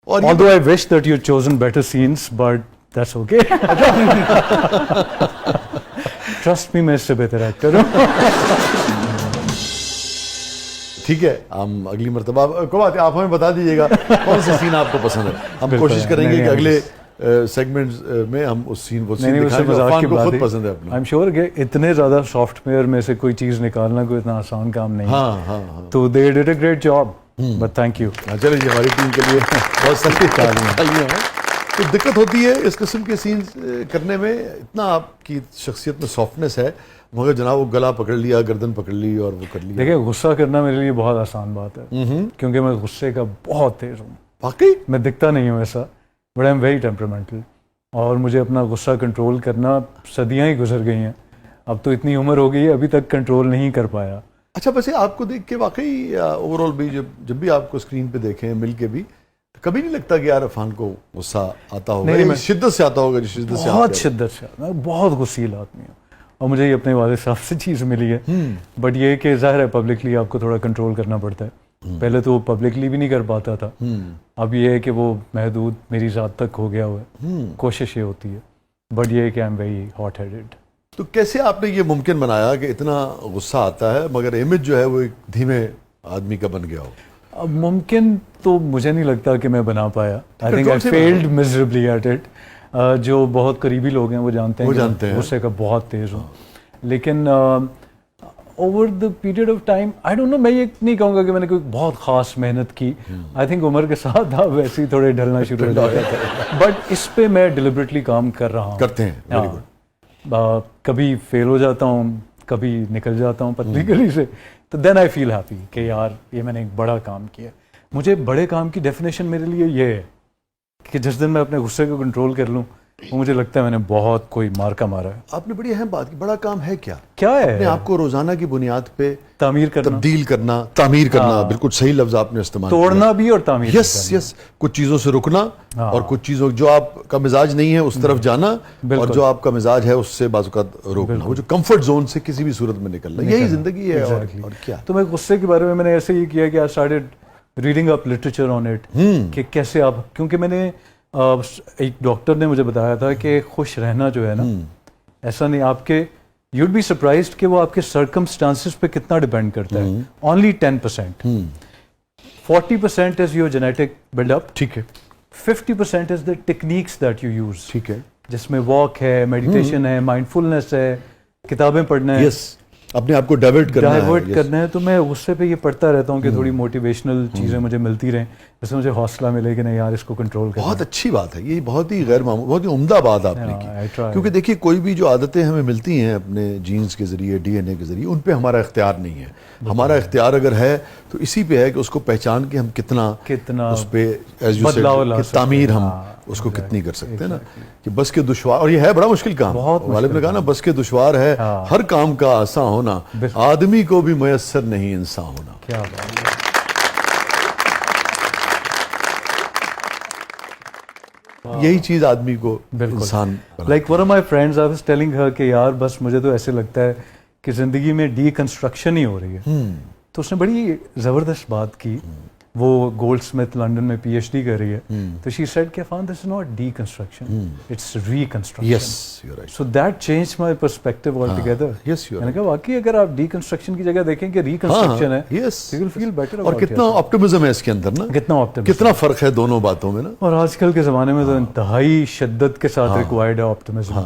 Although I wish that you'd chosen better scenes, but that's okay. Trust me, میں اس سے بہتر actor ہوں. ٹھیک ہے, ہم اگلی مرتبہ کوئی بات آپ ہمیں بتا دیجیے گا کون سے سین آپ کو پسند ہے. ہم کوشش کریں گے کہ اگلے سیگمنٹ میں ہم اس سین کو دکھائیں گے. عرفان کو خود پسند ہے اپنا. I'm sure کہ اتنے زیادہ سافٹ ویئر میں سے کوئی چیز نکالنا کوئی اتنا آسان کام نہیں. ہاں تو they did a great job. But thank you. چلے جی, ہماری ٹیم کے لیے بہت ساری تالیاں ہیں. تو دقت ہوتی ہے اس قسم کے سینز کرنے میں, اتنا آپ کی شخصیت میں سافٹنس ہے, مگر جناب وہ گلا پکڑ لیا, گردن پکڑ لی اور وہ کر لیا. دیکھیں, غصہ کرنا میرے لیے بہت آسان بات ہے کیونکہ میں غصے کا بہت تیز ہوں. واقعی میں دکھتا نہیں ہوں ایسا, بٹ آئی ایم ویری ٹیمپرامنٹل, اور مجھے اپنا غصہ کنٹرول کرنا صدیاں ہی گزر گئی ہیں. اب تو اتنی عمر ہو گئی ہے, ابھی تک کنٹرول نہیں کر پایا. اچھا, ویسے آپ کو دیکھ کے واقعی اوور آل بھی جب بھی آپ کو اسکرین پہ دیکھیں مل کے بھی کبھی نہیں لگتا کہ یار عرفان کو غصہ آتا ہوگا؟ نہیں, شدت سے آتا ہوگا. جو شدت سے بہت شدت سے, میں بہت غصیل آدمی ہوں, اور مجھے یہ اپنے والد صاحب سے چیز ملی ہے. بٹ یہ کہ ظاہر ہے پبلکلی آپ کو تھوڑا کنٹرول کرنا پڑتا ہے. پہلے تو وہ پبلکلی بھی نہیں کر پاتا تھا, اب یہ ہے کہ وہ محدود میری ذات تک ہو گیا ہوا ہے. کوشش یہ ہوتی ہے, بٹ یہ ہے کہ I am very hot headed. تو کیسے آپ نے یہ ممکن بنایا کہ اتنا غصہ آتا ہے مگر امیج جو ہے وہ ایک دھیمے آدمی کا بن گیا ہو؟ اب ممکن تو مجھے نہیں لگتا کہ میں بنا پایا. I think I failed miserably at it. جو بہت قریبی لوگ ہیں وہ جانتے ہیں غصے کا بہت تیز ہوں. لیکن over the period of time I don't know, میں یہ نہیں کہوں گا کہ میں نے کوئی بہت خاص محنت کی. آئی تھنک عمر کے ساتھ آپ ویسے ہی تھوڑے ڈھلنا شروع ہو جاتے ہیں, بٹ اس پہ میں ڈیلیبریٹلی کام کر رہا ہوں. کرتے ہیں. کبھی فیل ہو جاتا ہوں, کبھی نکل جاتا ہوں پتلی گلی سے, تو دین آئی فیل ہیپی کہ یار یہ میں نے ایک بڑا کام کیا. مجھے بڑے کام کی ڈیفینیشن میرے لیے یہ ہے کہ جس دن میں اپنے غصے کو کنٹرول کر لوں, وہ مجھے لگتا ہے میں نے بہت کوئی مارکا مارا ہے. آپ نے بڑی اہم بات کی, بڑا کام ہے کیا ہے؟ اپنے آپ کو روزانہ کی بنیاد پہ تعمیر کرنا, تبدیل کرنا, تعمیر کرنا. بالکل صحیح لفظ آپ نے استعمال کیا. توڑنا بھی اور تعمیر. یس, کچھ چیزوں سے رکنا اور کچھ چیزوں جو آپ کا مزاج نہیں ہے اس طرف جانا, اور جو آپ کا مزاج ہے اس سے بعض اوقات روکنا. وہ جو کمفرٹ زون سے کسی بھی صورت میں نکلنا, یہی زندگی ہے. اور کیا. تو میں غصے کے بارے میں نے ایسے ہی کیا کہ I started reading up literature on it, کہ کیسے آپ, کیونکہ میں نے ایک ڈاکٹر نے مجھے بتایا تھا کہ خوش رہنا جو ہے نا, ایسا نہیں آپ کے, یو وڈ بی سرپرائزڈ کہ وہ آپ کے سرکمسٹانسز پہ کتنا ڈیپینڈ کرتا ہے. Only 10%. 40% is your genetic build up. ٹھیک ہے. 50% is the techniques that you use. ٹھیک ہے. جس میں واک ہے, میڈیٹیشن ہے, مائنڈ فلنس ہے, کتابیں پڑھنا ہے, اپنے آپ کو ڈائیورٹ کرنا ہے. تو میں غصے پہ یہ پڑھتا رہتا ہوں کہ تھوڑی موٹیویشنل چیزیں مجھے ملتی رہیں, جس سے مجھے حوصلہ ملے کہ نہیں یار اس کو کنٹرول کرنا. بہت اچھی بات ہے یہ, بہت ہی غیر معمولی, بہت ہی عمدہ بات آپ نے کی. کیونکہ دیکھیے کوئی بھی جو عادتیں ہمیں ملتی ہیں اپنے جینز کے ذریعے, ڈی این اے کے ذریعے, ان پہ ہمارا اختیار نہیں ہے. ہمارا اختیار اگر ہے تو اسی پہ ہے کہ اس کو پہچان کے ہم کتنا اس پہ تعمیر ہم اس کو کتنی کر سکتے ہیں نا. کہ بس کے دشوار, اور یہ ہے بڑا مشکل کام. غالب نے کہا نا بس کے دشوار ہے ہر کام کا آسان ہونا, آدمی کو بھی میسر نہیں انسان ہونا. کیا بات ہے. یہی چیز آدمی کو انسان. Like one of my friends, I was telling her کہ یار بس مجھے تو ایسے لگتا ہے کہ زندگی میں ڈی کنسٹرکشن ہی ہو رہی ہے. تو اس نے بڑی زبردست بات کی. وہ گولڈ اسمتھ لنڈن میں پی ایچ ڈی کر رہی ہے. تو شی سیڈ کہ Irfan this is not deconstruction, it's reconstruction. So that change my perspective altogether. میں نے کہا واقعی اگر آپ ڈی کنسٹرکشن کی جگہ دیکھیں کہ ری کنسٹرکشن ہے, یو ول فیل بیٹر. اور کتنا آپٹمزم ہے اس کے اندر نا, کتنا فرق ہے دونوں باتوں میں نا. اور آج کل کے زمانے میں تو انتہائی شدت کے ساتھ ریکوائرڈ ہے آپٹمزم.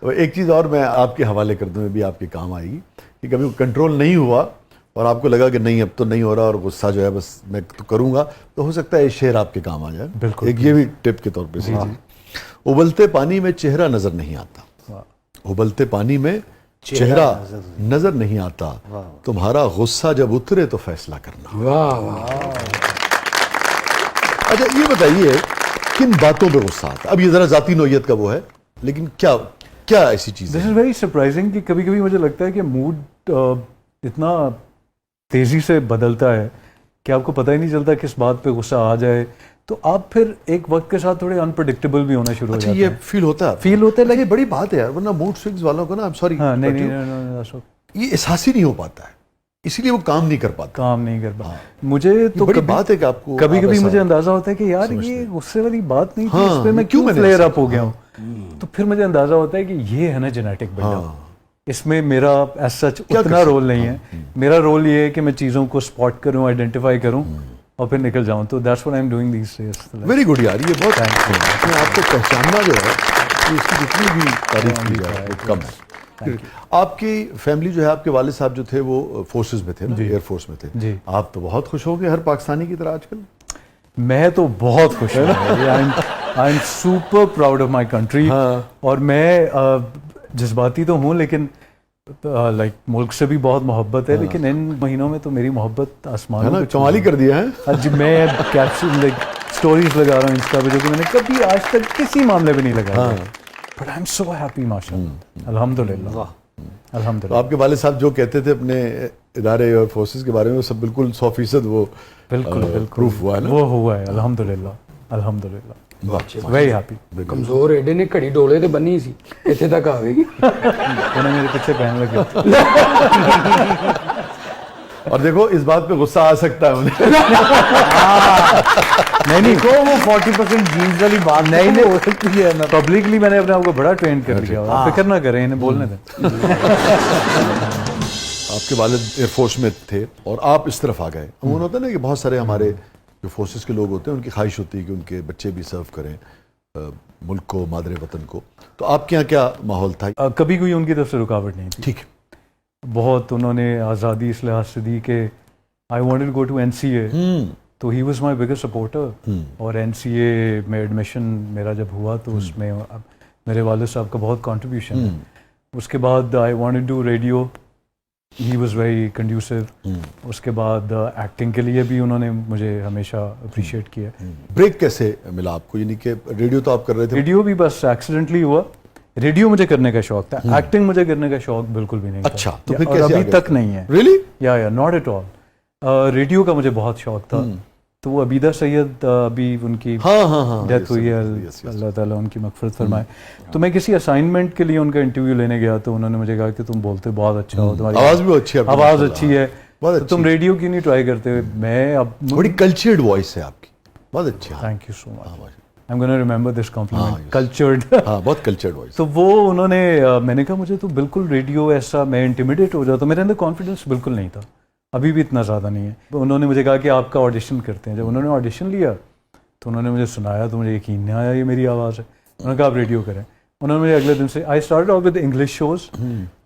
ایک چیز اور میں آپ کے حوالے کر دوں, بھی آپ کے کام آئے گی, کہ کبھی کنٹرول نہیں ہوا اور آپ کو لگا کہ نہیں اب تو نہیں ہو رہا اور غصہ جو ہے بس میں تو کروں گا, تو ہو سکتا ہے یہ شعر آپ کے کام آ جائے. بالکل. ایک یہ بھی ٹپ کے طور پہ. ابلتے پانی میں چہرہ نظر نہیں آتا, ابلتے پانی میں چہرہ نظر نہیں آتا, تمہارا غصہ جب اترے تو فیصلہ کرنا. اچھا یہ بتائیے کن باتوں پہ غصہ آتا؟ اب یہ ذرا ذاتی نوعیت کا وہ ہے, لیکن کیا ایسی چیز ہے؟ دس از ویری سرپرائزنگ کہ کبھی کبھی مجھے لگتا ہے کہ موڈ اتنا تیزی سے بدلتا ہے کہ آپ کو پتہ ہی نہیں چلتا کس بات پہ غصہ آ جائے, تو آپ پھر ایک وقت کے ساتھ تھوڑے انپریڈکٹیبل بھی ہونا شروع ہو جاتے ہیں. یہ فیل ہوتا ہے لیکن بڑی بات ہے یار, ورنہ موڈ سوئنگز والوں کو نا, I'm sorry, یہ احساس ہی نہیں ہو پاتا ہے. اسی لیے وہ کام نہیں کر پاتا. کام نہیں کر پاتا. مجھے تو بڑی بات ہے کہ آپ کو کبھی کبھی مجھے اندازہ ہوتا ہے کہ یار یہ غصے والی بات نہیں تھی, اس پہ میں کیوں فلیئر اپ ہو گیا ہوں. تو پھر مجھے اندازہ ہوتا ہے کہ یہ ہے نا جینیٹک بلڈ اپ, اس میں میرا ایز سچ اتنا رول نہیں ہے. میرا رول یہ ہے کہ میں چیزوں کو اسپاٹ کروں, آئیڈینٹیفائی کروں اور پھر نکل جاؤں. تو that's what I am doing these days. Very good یار, یہ بہت اپنے آپ کو پہچاننا جو ہے اس کی جتنی بھی تعریف کی جائے وہ کم ہے. آپ کی فیملی جو ہے, آپ کے والد صاحب جو تھے وہ فورسز میں تھے نا, ایئر فورس میں تھے. آپ تو بہت خوش ہو گئے ہر پاکستانی کی طرح آج کل. میں تو بہت خوش ہوں, I am super proud of my country. اور میں جذباتی تو ہوں لیکن لائک ملک سے بھی بہت محبت ہے, لیکن ان مہینوں میں تو میری محبت آسمانوں پہ کمالی کر دیا ہے. جی میں کیپشن لائک اسٹوریز لگا رہا ہوں انسٹا پہ جو کہ میں نے کبھی آج تک کسی معاملے پہ نہیں لگایا. But I am so happy ماشاء اللہ, الحمد للہ الحمد للہ. آپ کے والد صاحب جو کہتے تھے اپنے ادارے اور فورسز کے بارے میں, وہ سب بالکل 100% وہ بالکل پروف ہوا ہے نا, وہ ہوا ہے الحمد للہ الحمد للہ. Very happy. کمزور ایڈے نے گھڑی ڈولے تے بنی سی, اتنے تک آ گئی. انہوں میرے پیچھے پہن لگے. اور دیکھو اس بات پہ غصہ آ سکتا ہے انہیں. نہیں کو وہ 40% جینز والی بات نہیں ہو سکتی ہے. پبلکلی میں نے اپنے آپ کو بڑا ٹرین کر لیا. فکر نہ کریں, انہیں بولنے دیں. آپ کے والد ایئر فورس میں تھے اور آپ اس طرف آ گئے. عموماً ہوتا ہے نا کہ بہت سارے ہمارے جو فورسز کے لوگ ہوتے ہیں ان کی خواہش ہوتی ہے کہ ان کے بچے بھی سرو کریں ملک کو, مادر وطن کو. تو آپ کے یہاں کیا ماحول تھا؟ کبھی کوئی ان کی طرف سے رکاوٹ نہیں تھی. ٹھیک ہے. بہت انہوں نے آزادی اس لحاظ سے دی کہ I wanted to go to NCA, تو he was my biggest supporter. اور NCA میں ایڈمیشن میرا جب ہوا تو اس میں میرے والد صاحب کا بہت کنٹریبیوشن ہے. اس کے بعد I wanted to radio, he was very conducive. اس کے بعد ایکٹنگ کے لیے بھی انہوں نے مجھے ہمیشہ اپریشیٹ کیا. بریک کیسے ملا آپ کو, یعنی کہ ریڈیو تو آپ کر رہے تھے؟ ریڈیو بھی بس ایکسیڈنٹلی ہوا. ریڈیو مجھے کرنے کا شوق تھا, ایکٹنگ مجھے کرنے کا شوق بالکل بھی نہیں تھا. اچھا, تو پھر کیسے ابھی تک نہیں ہے. ریئلی؟ یا ناٹ ایٹ آل. ریڈیو کا مجھے بہت شوق تھا. تو وہ عبیدہ سید ابھی ان کی ڈیتھ ہوئی ہے, اللہ تعالیٰ ان کی مغفرت فرمائے. تو میں کسی اسائنمنٹ کے لیے ان کا انٹرویو لینے گیا تو انہوں نے مجھے کہا کہ تم بولتے بہت اچھا ہو, تمہاری آواز بھی اچھی ہے, آواز اچھی ہے, تم ریڈیو کیوں نہیں ٹرائی کرتے. میں اب بڑی کلچرڈ وائس ہے آپ کی, بہت اچھی. Thank you so much. I'm going to remember this compliment. Cultured. بہت کلچرڈ وائس. تو وہ انہوں نے, میں نے کہا مجھے تو بالکل ریڈیو ایسا, میں انٹیمیڈیٹ ہو جاتا, میرے اندر کانفیڈنس بالکل نہیں تھا, ابھی بھی اتنا زیادہ نہیں ہے. انہوں نے مجھے کہا کہ آپ کا آڈیشن کرتے ہیں. جب انہوں نے آڈیشن لیا تو انہوں نے مجھے سنایا تو مجھے یقین نہیں آیا یہ میری آواز ہے. انہوں نے کہا آپ ریڈیو کریں. انہوں نے مجھے اگلے دن سے I started off with English shows.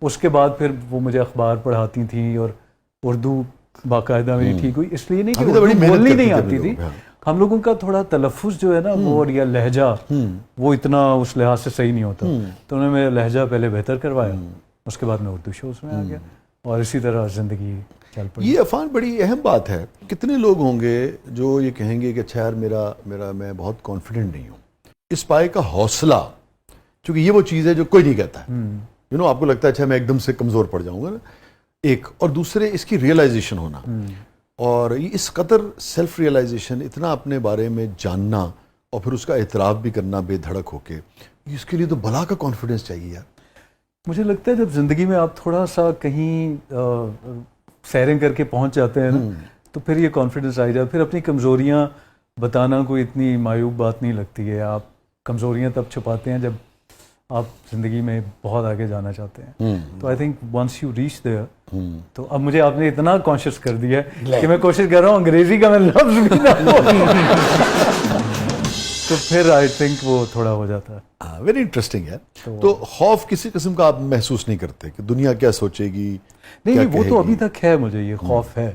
اس کے بعد پھر وہ مجھے اخبار پڑھاتی تھیں اور اردو باقاعدہ میری ٹھیک ہوئی. اس لیے نہیں کہ بولنی نہیں آتی تھی, ہم لوگوں کا تھوڑا تلفظ جو ہے نا وہ یا لہجہ وہ اتنا اس لحاظ سے صحیح نہیں ہوتا. تو انہوں نے میرا لہجہ پہلے بہتر کروایا, اس کے بعد میں اردو شوز میں آ گیا اور اسی طرح زندگی چل پڑی. یہ عفان بڑی اہم بات ہے. کتنے لوگ ہوں گے جو یہ کہیں گے کہ اچھا یار میرا میں بہت کانفیڈنٹ نہیں ہوں. اس پائے کا حوصلہ, چونکہ یہ وہ چیز ہے جو کوئی نہیں کہتا ہے. آپ کو لگتا ہے اچھا میں ایک دم سے کمزور پڑ جاؤں گا نا, ایک, اور دوسرے اس کی ریئلائزیشن ہونا, اور اس قدر سیلف ریئلائزیشن, اتنا اپنے بارے میں جاننا اور پھر اس کا اعتراف بھی کرنا بے دھڑک ہو کے, اس کے لیے تو بلا کا کانفیڈنس چاہیے یار. مجھے لگتا ہے جب زندگی میں آپ تھوڑا سا کہیں سیرنگ کر کے پہنچ جاتے ہیں نا تو پھر یہ کانفیڈنس آ جائے. پھر اپنی کمزوریاں بتانا کوئی اتنی معیوب بات نہیں لگتی ہے. آپ کمزوریاں تب چھپاتے ہیں جب آپ زندگی میں بہت آگے جانا چاہتے ہیں. تو I think once you reach there, تو اب مجھے آپ نے اتنا کانشیس کر دیا ہے کہ میں کوشش کر رہا ہوں انگریزی کا میں لفظ بھی نہ تو پھر آئی تھنک وہ تھوڑا ہو جاتا ہے. ویری انٹرسٹنگ ہے. تو خوف کسی قسم کا آپ محسوس نہیں کرتے کہ دنیا کیا سوچے گی؟ نہیں, وہ تو ابھی تک ہے, مجھے یہ خوف ہے.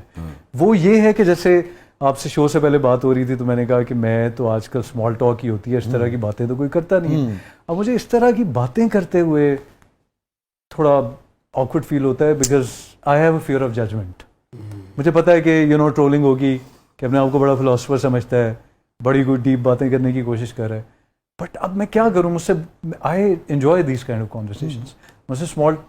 وہ یہ ہے کہ جیسے آپ سے شو سے پہلے بات ہو رہی تھی تو میں نے کہا کہ میں تو آج کل اسمال ٹاک ہی ہوتی ہے, اس طرح کی باتیں تو کوئی کرتا نہیں ہے. اب مجھے اس طرح کی باتیں کرتے ہوئے تھوڑا آکورڈ فیل ہوتا ہے, because I have a fear of judgement. مجھے پتا ہے کہ ٹرولنگ ہوگی, کہ اپنے آپ کو بڑا فلاسفر سمجھتا ہے, بڑی کوئی ڈیپ باتیں کرنے کی کوشش کر رہا ہے. بٹ اب میں کیا کروں, مجھ سے I enjoy these kind of conversations. مجھ سے اسمال